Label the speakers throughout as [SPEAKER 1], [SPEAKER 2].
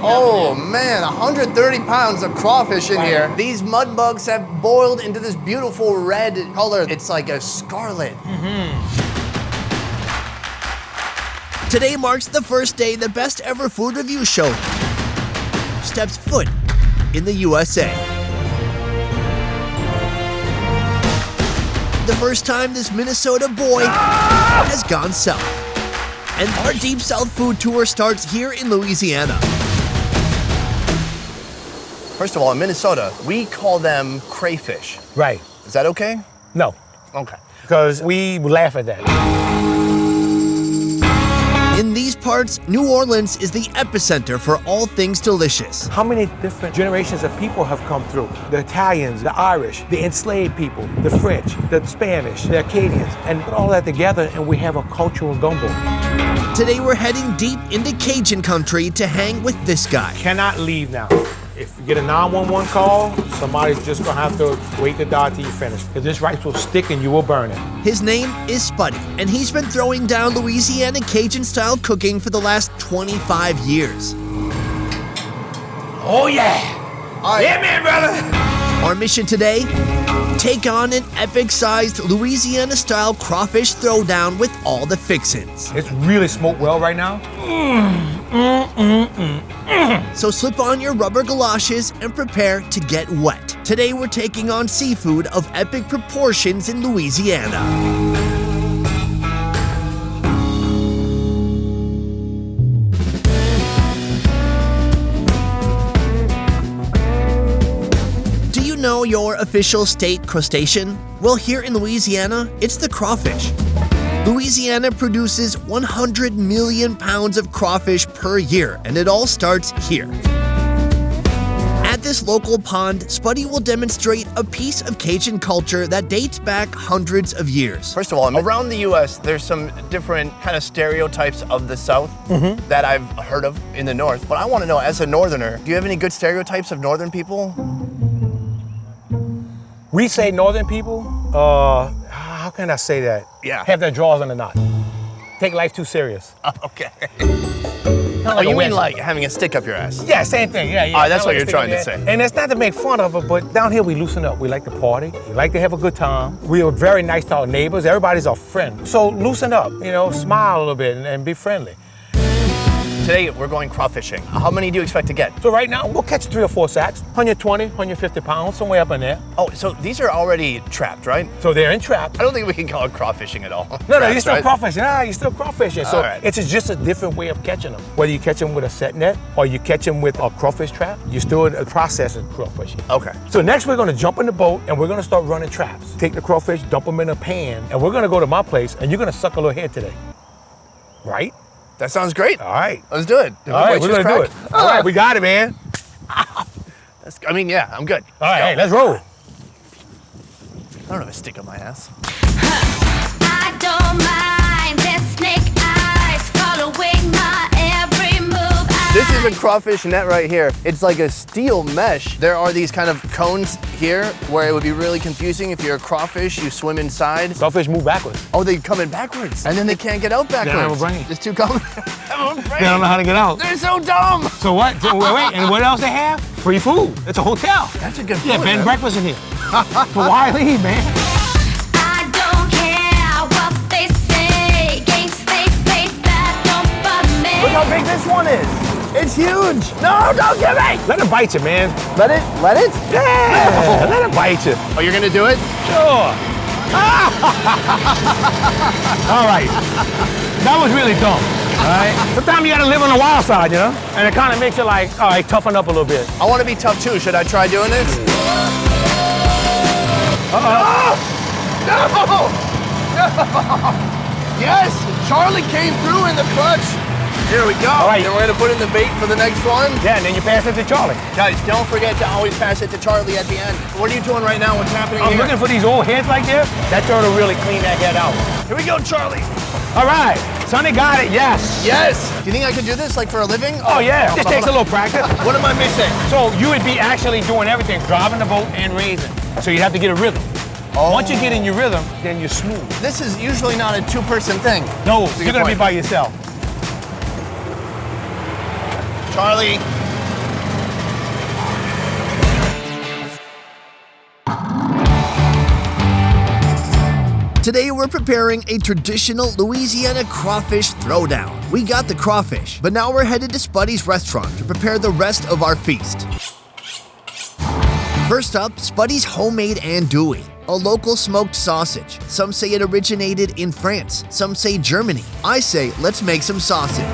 [SPEAKER 1] Oh man, 130 pounds of crawfish in here. These mud bugs have boiled into this beautiful red color. It's like a scarlet.
[SPEAKER 2] Today marks the first day the Best Ever Food Review Show steps foot in the USA. The first time this Minnesota boy has gone south. And our Deep South food tour starts here in Louisiana.
[SPEAKER 1] First of all, in Minnesota, we call them crayfish.
[SPEAKER 3] Right.
[SPEAKER 1] Is that okay?
[SPEAKER 3] No.
[SPEAKER 1] Okay.
[SPEAKER 3] Because we laugh at that.
[SPEAKER 2] In these parts, New Orleans is the epicenter for all things delicious.
[SPEAKER 3] How many different generations of people have come through? The Italians, the Irish, the enslaved people, the French, the Spanish, the Acadians, and put all that together and we have a cultural gumbo.
[SPEAKER 2] Today we're heading deep into Cajun country to hang with this guy.
[SPEAKER 3] Cannot leave now. If you get a 911 call, somebody's just gonna have to wait to die till you finish. Because this rice will stick and you will burn it.
[SPEAKER 2] His name is Spuddy, and he's been throwing down Louisiana Cajun-style cooking for the last 25 years.
[SPEAKER 3] Oh yeah! Yeah, man, brother!
[SPEAKER 2] Our mission today? Take on an epic-sized Louisiana-style crawfish throwdown with all the fixins.
[SPEAKER 3] It's really smoked well right now.
[SPEAKER 2] So slip on your rubber galoshes and prepare to get wet. Today we're taking on seafood of epic proportions in Louisiana. Do you know your official state crustacean? Well, here in Louisiana, it's the crawfish. Louisiana produces 100 million pounds of crawfish per year, and it all starts here. At this local pond, Spuddy will demonstrate a piece of Cajun culture that dates back hundreds of years.
[SPEAKER 1] First of all, around the US, there's some different kind of stereotypes of the South that I've heard of in the North. But I want to know, as a Northerner, do you have any good stereotypes of Northern people?
[SPEAKER 3] We say Northern people, how can I say that?
[SPEAKER 1] Yeah.
[SPEAKER 3] Have their drawers in a knot. Take life too serious.
[SPEAKER 1] Okay.
[SPEAKER 3] Like
[SPEAKER 1] Oh, you mean
[SPEAKER 3] wedge.
[SPEAKER 1] like having a stick up your ass?
[SPEAKER 3] Yeah, same thing. Yeah, yeah.
[SPEAKER 1] All right, that's what
[SPEAKER 3] Kinda
[SPEAKER 1] you're trying to
[SPEAKER 3] like a
[SPEAKER 1] say.
[SPEAKER 3] stick in there. And it's not to make fun of it, but down here we loosen up. We like to party. We like to have a good time. We are very nice to our neighbors. Everybody's our friend. So loosen up, you know, smile a little bit and be friendly.
[SPEAKER 1] Today, we're going crawfishing. How many do you expect to get?
[SPEAKER 3] So right now, we'll catch 3 or 4 sacks, 120, 150 pounds, somewhere up in there.
[SPEAKER 1] Oh, so these are already trapped, right?
[SPEAKER 3] So they're in trap.
[SPEAKER 1] I don't think we can call it crawfishing at all.
[SPEAKER 3] No,
[SPEAKER 1] Traps,
[SPEAKER 3] you're still
[SPEAKER 1] right?
[SPEAKER 3] crawfishing. You're still crawfishing. So
[SPEAKER 1] All right.
[SPEAKER 3] it's just a different way of catching them. Whether you catch them with a set net or you catch them with a crawfish trap, you're still in a process of crawfishing.
[SPEAKER 1] Okay.
[SPEAKER 3] So next we're gonna jump in the boat and we're gonna start running traps. Take the crawfish, dump them in a pan, and we're gonna go to my place and you're gonna suck a little head today. Right?
[SPEAKER 1] That sounds great.
[SPEAKER 3] All right.
[SPEAKER 1] Let's do it.
[SPEAKER 3] All right, we're gonna do it. All right, we got it, man.
[SPEAKER 1] I mean, yeah, I'm good.
[SPEAKER 3] All right,
[SPEAKER 1] go.
[SPEAKER 3] hey, let's roll.
[SPEAKER 1] I don't have a stick up my ass.
[SPEAKER 4] I don't mind this snake eyes following my every move.
[SPEAKER 1] This is a crawfish net right here. It's like a steel mesh. There are these kind of cones here where it would be really confusing. If you're a crawfish, you swim inside.
[SPEAKER 3] Crawfish move backwards.
[SPEAKER 1] Oh, they come in backwards. And then they can't get out backwards.
[SPEAKER 3] They don't have a brain.
[SPEAKER 1] It's too complicated.
[SPEAKER 3] They don't know how to get out.
[SPEAKER 1] They're so dumb.
[SPEAKER 3] So what? So wait, and what else they have? Free food. It's a hotel.
[SPEAKER 1] That's a good
[SPEAKER 3] Yeah,
[SPEAKER 1] point,
[SPEAKER 3] bed and
[SPEAKER 1] man.
[SPEAKER 3] breakfast in here. So why leave, man?
[SPEAKER 4] I don't care what they say. Games they play that don't bother me.
[SPEAKER 1] Look how big this one is. It's huge. No, don't give me.
[SPEAKER 3] Let it bite you, man.
[SPEAKER 1] Let it?
[SPEAKER 3] Yeah, let it bite you.
[SPEAKER 1] Oh, you're gonna do it?
[SPEAKER 3] Sure. All right. That was really dumb. All right. Sometimes you gotta live on the wild side, you know? And it kind of makes you like, all right, toughen up a little bit.
[SPEAKER 1] I want to be tough too. Should I try doing this?
[SPEAKER 3] Uh-oh.
[SPEAKER 1] No! No! Yes! Charlie came through in the clutch. Here we go.
[SPEAKER 3] All right.
[SPEAKER 1] Then we're gonna put in the bait for the next one.
[SPEAKER 3] Yeah, and then you pass it to Charlie.
[SPEAKER 1] Guys, don't forget to always pass it to Charlie at the end. What are you doing right now? What's happening
[SPEAKER 3] I'm
[SPEAKER 1] here?
[SPEAKER 3] looking for these old heads like this. That turtle really clean that head out.
[SPEAKER 1] Here we go, Charlie.
[SPEAKER 3] All right. Sonny got it, yes.
[SPEAKER 1] Yes. Do you think I could do this like for a living?
[SPEAKER 3] Oh, yeah. This takes a little practice.
[SPEAKER 1] What am I missing?
[SPEAKER 3] So you would be actually doing everything, driving the boat and raising. So you have to get a rhythm.
[SPEAKER 1] Oh.
[SPEAKER 3] Once you get in your rhythm, then you're smooth.
[SPEAKER 1] This is usually not a two-person thing.
[SPEAKER 3] No,
[SPEAKER 1] That's a
[SPEAKER 3] you're
[SPEAKER 1] good
[SPEAKER 3] gonna be
[SPEAKER 1] point.
[SPEAKER 3] by yourself.
[SPEAKER 1] Charlie,
[SPEAKER 2] we're preparing a traditional Louisiana crawfish throwdown. We got the crawfish, but now we're headed to Spuddy's restaurant to prepare the rest of our feast. First up, Spuddy's homemade andouille, a local smoked sausage. Some say it originated in France, some say Germany. I say let's make some sausage.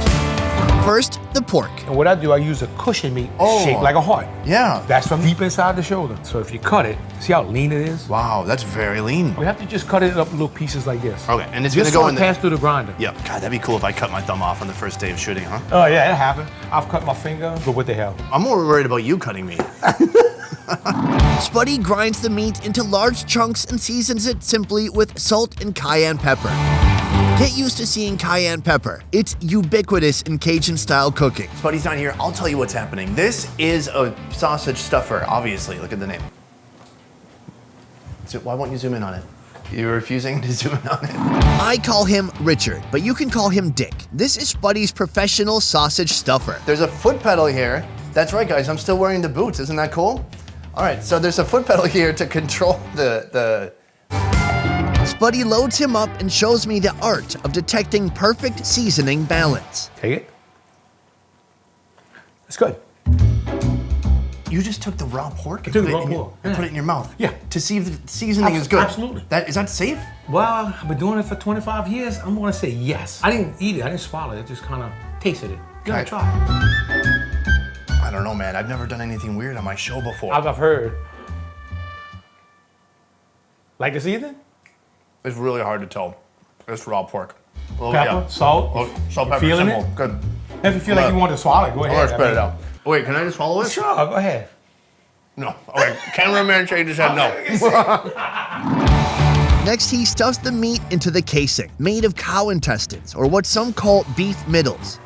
[SPEAKER 2] First, the pork.
[SPEAKER 3] And what I do, I use a cushion meat shaped like a heart.
[SPEAKER 1] Yeah.
[SPEAKER 3] That's from deep inside the shoulder. So if you cut it, see how lean it is?
[SPEAKER 1] Wow, that's very lean.
[SPEAKER 3] We have to just cut it up in little pieces like this.
[SPEAKER 1] Okay, and it's
[SPEAKER 3] Just
[SPEAKER 1] gonna go
[SPEAKER 3] so
[SPEAKER 1] in
[SPEAKER 3] it
[SPEAKER 1] the...
[SPEAKER 3] pass through the grinder.
[SPEAKER 1] Yep. God, that'd be cool if I cut my thumb off on the first day of shooting, huh?
[SPEAKER 3] Oh yeah, it happened. I've cut my finger, but what the hell?
[SPEAKER 1] I'm more worried about you cutting me.
[SPEAKER 2] Spuddy grinds the meat into large chunks and seasons it simply with salt and cayenne pepper. Get used to seeing cayenne pepper. It's ubiquitous in Cajun-style cooking.
[SPEAKER 1] Spuddy's not here. I'll tell you what's happening. This is a sausage stuffer, obviously. Look at the name. So why won't you zoom in on it? You're refusing to zoom in on it.
[SPEAKER 2] I call him Richard, but you can call him Dick. This is Spuddy's professional sausage stuffer.
[SPEAKER 1] There's a foot pedal here. That's right, guys. I'm still wearing the boots. Isn't that cool? All right, so there's a foot pedal here to control the...
[SPEAKER 2] Spuddy loads him up and shows me the art of detecting perfect seasoning balance.
[SPEAKER 3] Take it. It's good.
[SPEAKER 1] You just took the raw pork and
[SPEAKER 3] took
[SPEAKER 1] put
[SPEAKER 3] the
[SPEAKER 1] it
[SPEAKER 3] raw
[SPEAKER 1] in your-
[SPEAKER 3] pork.
[SPEAKER 1] and put it in your mouth.
[SPEAKER 3] Yeah.
[SPEAKER 1] To see if the seasoning is good.
[SPEAKER 3] Absolutely.
[SPEAKER 1] Is that safe?
[SPEAKER 3] Well, I've been doing it for 25 years. I'm gonna say yes. I didn't eat it, I didn't swallow it, I just kind of tasted it. You gotta
[SPEAKER 1] Okay.
[SPEAKER 3] try it.
[SPEAKER 1] I don't know, man. I've never done anything weird on my show before.
[SPEAKER 3] I've heard. Like the seasoning?
[SPEAKER 1] It's really hard to tell. It's raw pork. Oh,
[SPEAKER 3] Pepper, salt.
[SPEAKER 1] Oh, salt,
[SPEAKER 3] You
[SPEAKER 1] pepper,
[SPEAKER 3] feeling
[SPEAKER 1] simple.
[SPEAKER 3] it?
[SPEAKER 1] Good.
[SPEAKER 3] If you feel like you want to swallow it, go
[SPEAKER 1] I'm
[SPEAKER 3] ahead.
[SPEAKER 1] gonna spit it out. Wait, can I just swallow it?
[SPEAKER 3] Sure, go ahead.
[SPEAKER 1] No. Okay, cameraman shake his head no.
[SPEAKER 2] Next, he stuffs the meat into the casing, made of cow intestines, or what some call beef middles.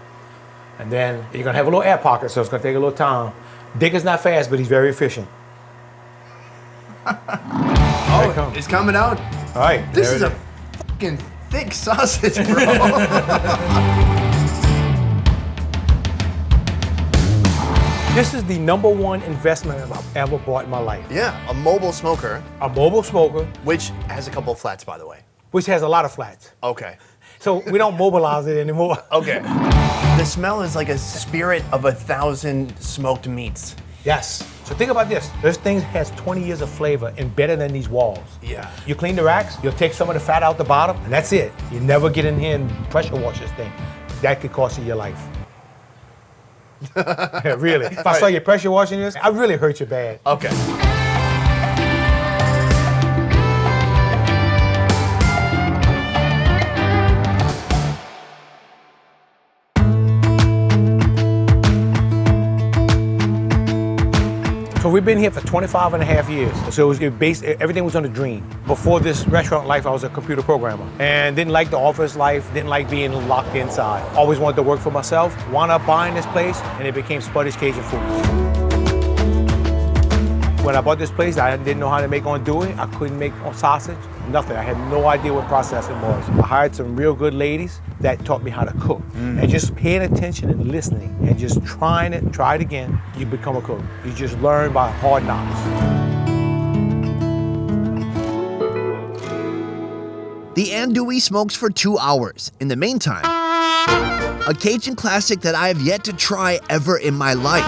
[SPEAKER 3] And then you're gonna have a little air pocket, so it's gonna take a little time. Dick is not fast, but he's very efficient.
[SPEAKER 1] Oh, it's coming out.
[SPEAKER 3] All right.
[SPEAKER 1] This
[SPEAKER 3] there
[SPEAKER 1] is
[SPEAKER 3] it
[SPEAKER 1] a fucking thick sausage, bro.
[SPEAKER 3] This is the #1 investment I've ever bought in my life.
[SPEAKER 1] Yeah, a mobile smoker,
[SPEAKER 3] A mobile smoker,
[SPEAKER 1] which has a couple of flats, by the way.
[SPEAKER 3] which has a lot of flats.
[SPEAKER 1] Okay.
[SPEAKER 3] So we don't mobilize it anymore.
[SPEAKER 1] Okay. The smell is like a spirit of 1,000 smoked meats.
[SPEAKER 3] Yes. So think about this. This thing has 20 years of flavor embedded in these walls.
[SPEAKER 1] Yeah.
[SPEAKER 3] You clean the racks, you'll take some of the fat out the bottom, and that's it. You never get in here and pressure wash this thing. That could cost you your life. Yeah, really. If I saw you pressure washing this, I really hurt you bad.
[SPEAKER 1] Okay.
[SPEAKER 3] So we've been here for 25 and a half years. So everything was on a dream. Before this restaurant life, I was a computer programmer and didn't like the office life, didn't like being locked inside. Always wanted to work for myself. Wound up buying this place and it became Spuddy's Cajun Foods. When I bought this place, I didn't know how to make andouille. I couldn't make sausage, nothing. I had no idea what processing was. I hired some real good ladies that taught me how to cook. And just paying attention and listening and just trying it, try it again, you become a cook. You just learn by hard knocks.
[SPEAKER 2] The andouille smokes for 2 hours. In the meantime, a Cajun classic that I have yet to try ever in my life,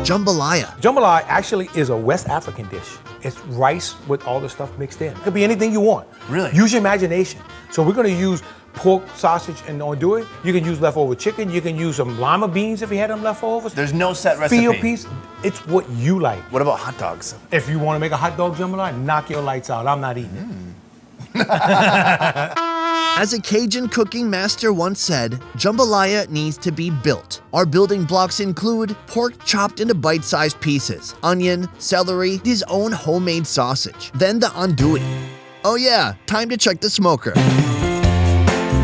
[SPEAKER 2] jambalaya.
[SPEAKER 3] Jambalaya actually is a West African dish. It's rice with all the stuff mixed in. It could be anything you want.
[SPEAKER 1] Really?
[SPEAKER 3] Use your imagination. So we're gonna use pork, sausage, and andouille. You can use leftover chicken. You can use some lima beans if you had them leftovers.
[SPEAKER 1] There's no set recipe.
[SPEAKER 3] Field piece. It's what you like.
[SPEAKER 1] What about hot dogs?
[SPEAKER 3] If you want to make a hot dog jambalaya, knock your lights out. I'm not eating it.
[SPEAKER 2] As a Cajun cooking master once said, jambalaya needs to be built. Our building blocks include pork chopped into bite-sized pieces, onion, celery, his own homemade sausage, then the andouille. Oh yeah, time to check the smoker.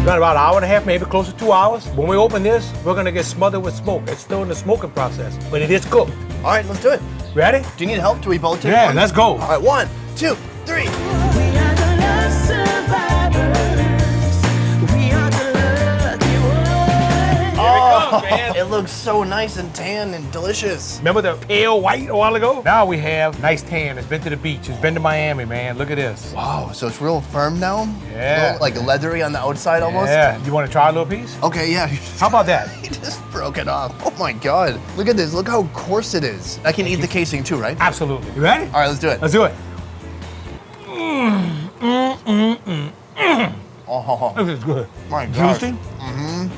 [SPEAKER 3] Got about an hour and a half, maybe close to 2 hours. When we open this, we're gonna get smothered with smoke. It's still in the smoking process, but it is cooked.
[SPEAKER 1] All right, let's do it.
[SPEAKER 3] Ready?
[SPEAKER 1] Do you need help? Do we both take
[SPEAKER 3] Yeah,
[SPEAKER 1] one?
[SPEAKER 3] let's go.
[SPEAKER 1] All right, 1, 2, 3.
[SPEAKER 4] We are the love survivors. We are the lucky ones.
[SPEAKER 3] Here it comes. else, man.
[SPEAKER 1] It looks so nice and tan and delicious.
[SPEAKER 3] Remember the pale white a while ago? Now we have nice tan. It's been to the beach. It's been to Miami, man. Look at this.
[SPEAKER 1] Wow, so it's real firm now?
[SPEAKER 3] Yeah.
[SPEAKER 1] Like leathery on the outside almost?
[SPEAKER 3] Yeah. You want to try a little piece?
[SPEAKER 1] Okay, yeah.
[SPEAKER 3] How about that?
[SPEAKER 1] He just broke it off. Oh my God. Look at this. Look how coarse it is. I can eat the casing too, right?
[SPEAKER 3] Absolutely. You ready?
[SPEAKER 1] All right, let's do it.
[SPEAKER 3] Let's do it.
[SPEAKER 1] Oh,
[SPEAKER 3] This is good.
[SPEAKER 1] my God.
[SPEAKER 3] Juicy.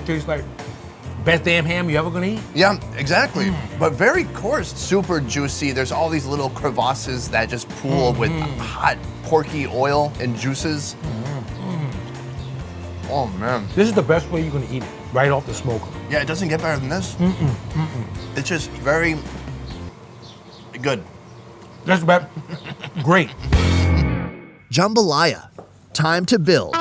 [SPEAKER 3] Tastes like best damn ham you ever gonna eat.
[SPEAKER 1] Yeah, exactly. But very coarse, super juicy. There's all these little crevasses that just pool with hot, porky oil and juices. Oh man.
[SPEAKER 3] This is the best way you're gonna eat it, right off the smoker.
[SPEAKER 1] Yeah, it doesn't get better than this. It's just very good.
[SPEAKER 3] That's about great.
[SPEAKER 2] Jambalaya. Time to build.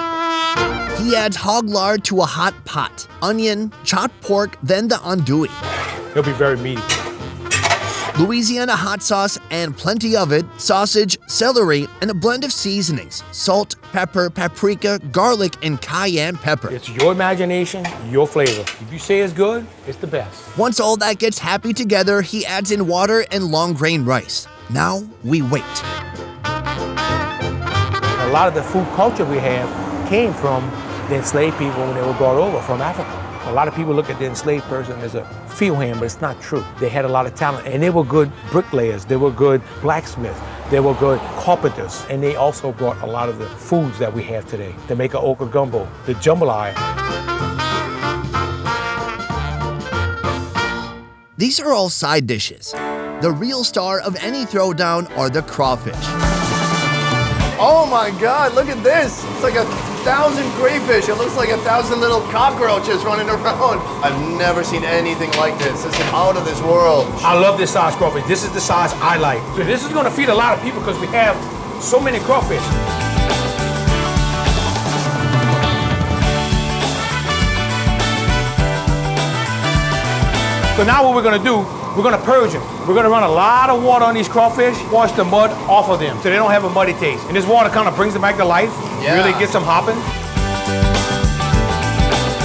[SPEAKER 2] He adds hog lard to a hot pot, onion, chopped pork, then the andouille.
[SPEAKER 3] It'll be very meaty.
[SPEAKER 2] Louisiana hot sauce and plenty of it, sausage, celery, and a blend of seasonings, salt, pepper, paprika, garlic, and cayenne pepper.
[SPEAKER 3] It's your imagination, your flavor. If you say it's good, it's the best.
[SPEAKER 2] Once all that gets happy together, he adds in water and long grain rice. Now we wait.
[SPEAKER 3] A lot of the food culture we have came from the enslaved people when they were brought over from Africa. A lot of people look at the enslaved person as a field hand, but it's not true. They had a lot of talent, and they were good bricklayers, they were good blacksmiths, they were good carpenters, and they also brought a lot of the foods that we have today. The make of okra gumbo, the jambalaya.
[SPEAKER 2] These are all side dishes. The real star of any throwdown are the crawfish.
[SPEAKER 1] Oh my God, look at this. It's like 1,000 crayfish. It looks like 1,000 little cockroaches running around. I've never seen anything like this. This is out of this world.
[SPEAKER 3] I love this size crawfish. This is the size I like. So this is gonna feed a lot of people because we have so many crawfish. So now what we're gonna do, we're gonna purge them. We're gonna run a lot of water on these crawfish, wash the mud off of them so they don't have a muddy taste. And this water kind of brings them back to life, really gets them hopping.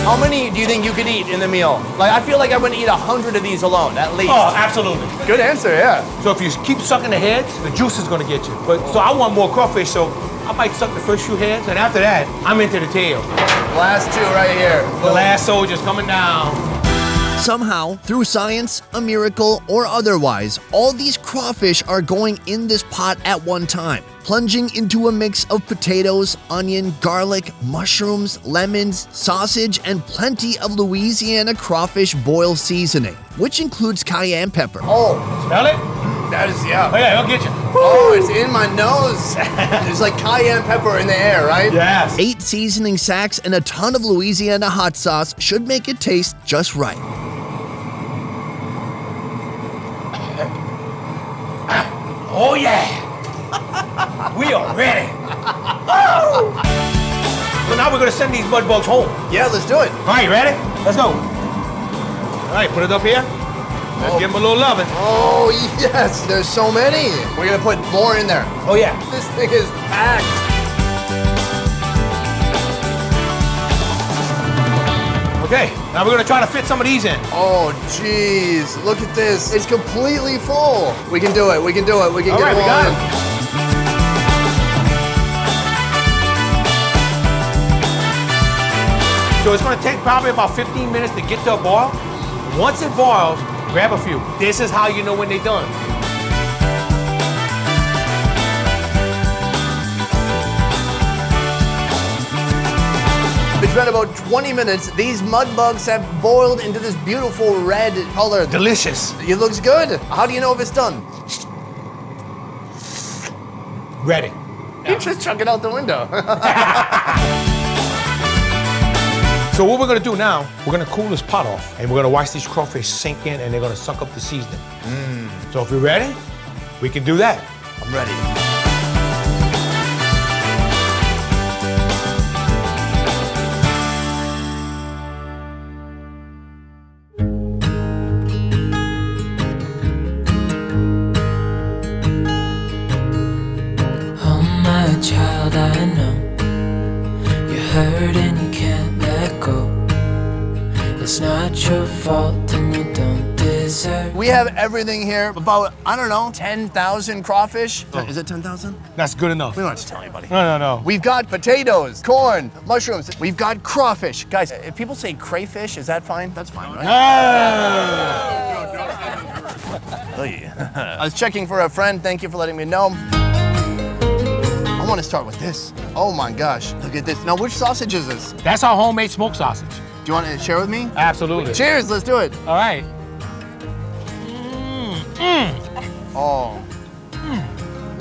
[SPEAKER 1] How many do you think you could eat in the meal? Like, I feel like I wouldn't eat 100 of these alone, at least.
[SPEAKER 3] Oh, absolutely.
[SPEAKER 1] Good answer, yeah.
[SPEAKER 3] So if you keep sucking the heads, the juice is gonna get you. But so I want more crawfish, so I might suck the first few heads, and after that, I'm into the tail.
[SPEAKER 1] Last two right here.
[SPEAKER 3] The last soldier's coming down.
[SPEAKER 2] Somehow, through science, a miracle, or otherwise, all these crawfish are going in this pot at one time, plunging into a mix of potatoes, onion, garlic, mushrooms, lemons, sausage, and plenty of Louisiana Crawfish Boil seasoning, which includes cayenne pepper.
[SPEAKER 1] Oh,
[SPEAKER 3] Smell it?
[SPEAKER 1] that is, yeah.
[SPEAKER 3] Oh yeah, it'll get you.
[SPEAKER 1] Oh, it's in my nose. There's like cayenne pepper in the air, right?
[SPEAKER 3] Yes.
[SPEAKER 2] 8 seasoning sacks and a ton of Louisiana hot sauce should make it taste just right.
[SPEAKER 3] Oh yeah! We are ready! Oh! So now we're gonna send these mud bugs home.
[SPEAKER 1] Yeah, let's do it.
[SPEAKER 3] All right, you ready? Let's go. All right, put it up here. Let's give them a little loving.
[SPEAKER 1] Oh, yes, there's so many. We're gonna put more in there.
[SPEAKER 3] Oh yeah.
[SPEAKER 1] This thing is packed.
[SPEAKER 3] Okay, now we're gonna try to fit some of these in.
[SPEAKER 1] Oh, jeez, look at this. It's completely full. We can do it, we can do it. We can
[SPEAKER 3] All
[SPEAKER 1] get
[SPEAKER 3] right,
[SPEAKER 1] them
[SPEAKER 3] we
[SPEAKER 1] all
[SPEAKER 3] got
[SPEAKER 1] in.
[SPEAKER 3] So it's gonna take probably about 15 minutes to get to a boil. Once it boils, grab a few. This is how you know when they're done.
[SPEAKER 1] It's been about 20 minutes. These mud bugs have boiled into this beautiful red color.
[SPEAKER 3] Delicious.
[SPEAKER 1] It looks good. How do you know if it's done?
[SPEAKER 3] Ready.
[SPEAKER 1] You just chuck it out the window.
[SPEAKER 3] So what we're gonna do now, we're gonna cool this pot off and we're gonna watch these crawfish sink in and they're gonna suck up the seasoning. So if you're ready, we can do that.
[SPEAKER 1] I'm ready.
[SPEAKER 5] Oh my child, I know you're hurt and you can't let go. It's not your fault. fault and you don't deserve.
[SPEAKER 1] We have everything here. About, I don't know, 10,000 crawfish. Is it 10,000?
[SPEAKER 3] That's good enough.
[SPEAKER 1] We don't have to tell anybody.
[SPEAKER 3] No.
[SPEAKER 1] We've got potatoes, corn, mushrooms. We've got crawfish. Guys, if people say crayfish, is that fine? That's fine, right? I was checking for a friend. Thank you for letting me know. I want to start with this. Oh my gosh, look at this. Now, which sausage is this?
[SPEAKER 3] That's our homemade smoked sausage.
[SPEAKER 1] Do you want to share with me?
[SPEAKER 3] Absolutely.
[SPEAKER 1] Cheers, let's do it.
[SPEAKER 3] All right.
[SPEAKER 1] Oh,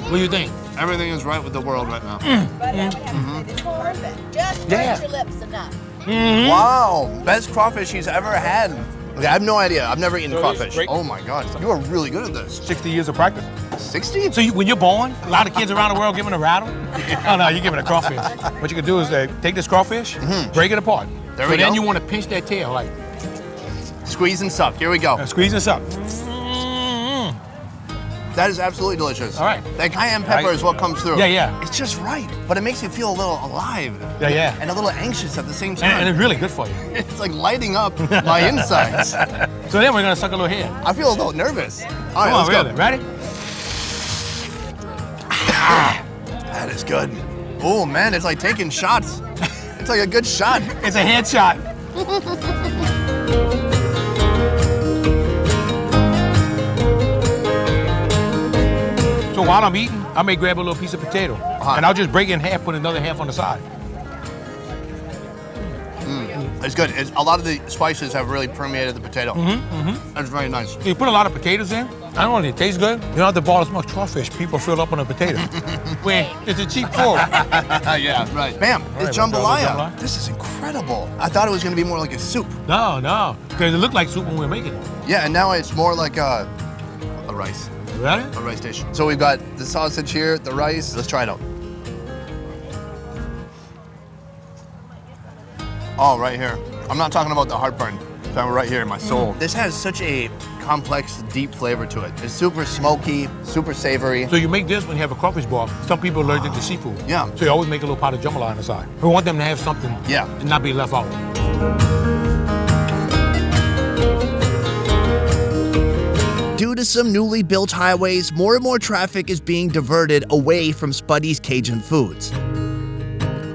[SPEAKER 3] What do you think?
[SPEAKER 1] everything is right with the world right now.
[SPEAKER 6] But I have to say, it's worth it. Just
[SPEAKER 3] Yeah.
[SPEAKER 6] burn your lips enough.
[SPEAKER 1] Wow, best crawfish he's ever had. Okay, I have no idea. I've never eaten
[SPEAKER 3] So it is
[SPEAKER 1] crawfish.
[SPEAKER 3] great.
[SPEAKER 1] Oh my God, you are really good at this.
[SPEAKER 3] 60 years of practice.
[SPEAKER 1] 60?
[SPEAKER 3] So when you're born, a lot of kids around the world giving a rattle. Oh no, you're giving a crawfish. What you can do is take this crawfish, break it apart.
[SPEAKER 1] There
[SPEAKER 3] so
[SPEAKER 1] we
[SPEAKER 3] then
[SPEAKER 1] go.
[SPEAKER 3] you want to pinch that tail, like
[SPEAKER 1] Squeeze and suck. Here we go.
[SPEAKER 3] squeeze this up.
[SPEAKER 1] That is absolutely delicious.
[SPEAKER 3] All right.
[SPEAKER 1] That cayenne pepper
[SPEAKER 3] Right.
[SPEAKER 1] is what comes through.
[SPEAKER 3] Yeah.
[SPEAKER 1] It's just right, but it makes you feel a little alive.
[SPEAKER 3] Yeah.
[SPEAKER 1] And a little anxious at the same
[SPEAKER 3] And
[SPEAKER 1] time.
[SPEAKER 3] it's really good for you.
[SPEAKER 1] It's like lighting up my insides.
[SPEAKER 3] So then we're gonna suck a little head.
[SPEAKER 1] I feel a little nervous. All right,
[SPEAKER 3] Come on,
[SPEAKER 1] let's
[SPEAKER 3] really.
[SPEAKER 1] go.
[SPEAKER 3] Ready?
[SPEAKER 1] That is good. Oh man, it's like taking shots. It's like a good shot.
[SPEAKER 3] It's a headshot. So while I'm eating, I may grab a little piece of potato, and I'll just break it in half, put another half on the side.
[SPEAKER 1] It's good. A lot of the spices have really permeated the potato. That's very nice.
[SPEAKER 3] You put a lot of potatoes in, not only it tastes good, you don't have to boil as much crawfish. People fill up on a potato. When it's a cheap food.
[SPEAKER 1] Yeah, right. Bam,
[SPEAKER 3] right,
[SPEAKER 1] it's
[SPEAKER 3] we'll throw a little
[SPEAKER 1] jambalaya.
[SPEAKER 3] jambalaya.
[SPEAKER 1] This is incredible. I thought it was gonna be more like a soup.
[SPEAKER 3] No, because it looked like soup when we were making it.
[SPEAKER 1] Yeah, and now it's more like a rice.
[SPEAKER 3] Ready?
[SPEAKER 1] A rice dish. So we've got the sausage here, the rice. Let's try it out. Oh, right here. I'm not talking about the heartburn. I'm talking right here in my soul. This has such a complex, deep flavor to it. It's super smoky, super savory.
[SPEAKER 3] So you make this when you have a crawfish boil. Some people are allergic to seafood.
[SPEAKER 1] Yeah.
[SPEAKER 3] So you always make a little pot of jambalaya on the side. We want them to have something
[SPEAKER 1] Yeah.
[SPEAKER 3] and not be left out.
[SPEAKER 2] Due to some newly built highways, more and more traffic is being diverted away from Spuddy's Cajun foods.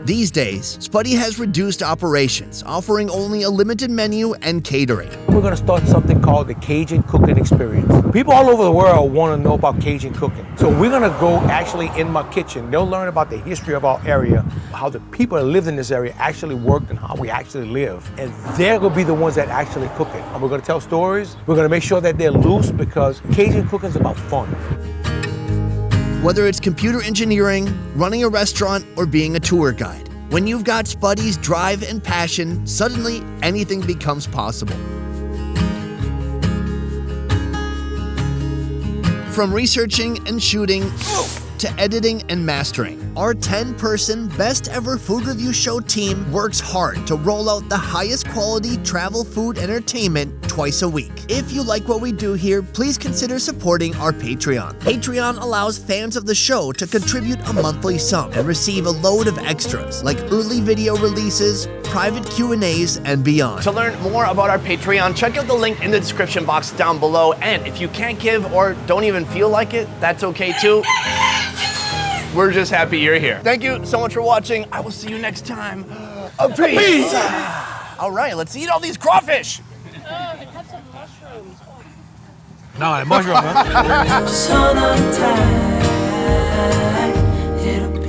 [SPEAKER 2] These days, Spuddy has reduced operations, offering only a limited menu and catering.
[SPEAKER 3] We're gonna start something called the Cajun Cooking Experience. People all over the world wanna know about Cajun cooking. So we're gonna go actually in my kitchen. They'll learn about the history of our area, how the people that lived in this area actually worked and how we actually live. And they're gonna be the ones that actually cook it. And we're gonna tell stories. We're gonna make sure that they're loose because Cajun cooking is about fun.
[SPEAKER 2] Whether it's computer engineering, running a restaurant, or being a tour guide, when you've got Spuddy's drive and passion, suddenly anything becomes possible. From researching and shooting to editing and mastering, our 10-person best ever food review show team works hard to roll out the highest quality travel food entertainment twice a week. If you like what we do here, please consider supporting our Patreon. Patreon allows fans of the show to contribute a monthly sum and receive a load of extras like early video releases, private Q&As, and beyond.
[SPEAKER 1] To learn more about our Patreon, check out the link in the description box down below. And if you can't give or don't even feel like it, that's okay too. We're just happy you're here. Thank you so much for watching. I will see you next time. Peace. All right, let's eat all these crawfish.
[SPEAKER 6] Have some mushrooms.
[SPEAKER 3] No, that mushroom, huh?
[SPEAKER 5] Sun on tide, it'll